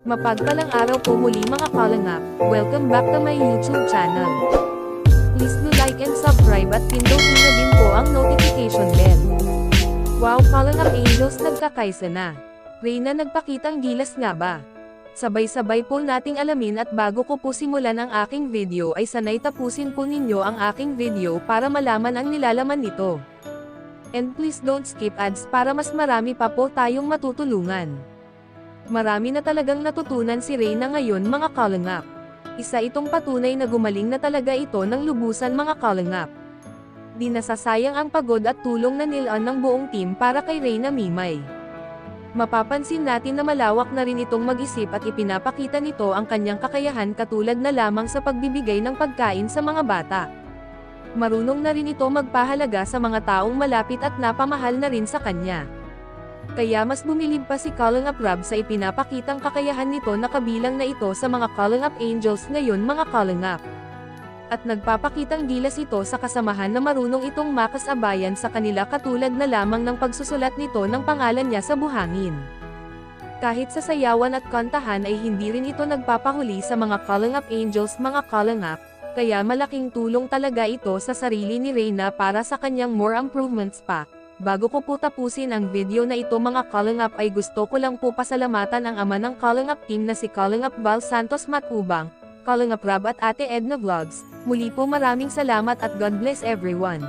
Mapagpalang araw po muli mga kalangap, welcome back to my YouTube channel. Please do like and subscribe at pindutin na din po ang notification bell. Wow, Kalangap Angels nagkakaisa na. Reyna nagpakitang gilas nga ba? Sabay-sabay po nating alamin at bago ko po simulan ang aking video ay sanay tapusin po ninyo ang aking video para malaman ang nilalaman nito. And please don't skip ads para mas marami pa po tayong matutulungan. Marami na talagang natutunan si Reyna ngayon mga kalangap. Isa itong patunay na gumaling na talaga ito ng lubusan mga kalangap. Di nasasayang ang pagod at tulong na nilaan ng buong team para kay Reyna Mimay. Mapapansin natin na malawak na rin itong mag-isip at ipinapakita nito ang kanyang kakayahan katulad na lamang sa pagbibigay ng pagkain sa mga bata. Marunong na rin ito magpahalaga sa mga taong malapit at napamahal na rin sa kanya. Kaya mas bumilib pa si Kalangap Rob sa ipinapakitang kakayahan nito na kabilang na ito sa mga Kalangap Angels ngayon mga kalangap. At nagpapakitang gilas ito sa kasamahan na marunong itong makasabayan sa kanila katulad na lamang ng pagsusulat nito ng pangalan niya sa buhangin. Kahit sa sayawan at kantahan ay hindi rin ito nagpapahuli sa mga Kalangap Angels mga kalangap, kaya malaking tulong talaga ito sa sarili ni Reyna para sa kanyang more improvements pa. Bago ko po tapusin ang video na ito mga kalangap ay gusto ko lang po pasalamatan ang ama ng Kalangap team na si Kalangap Val Santos Matubang, Kalangap Rob at Ate Edna Vlogs. Muli po maraming salamat at God bless everyone.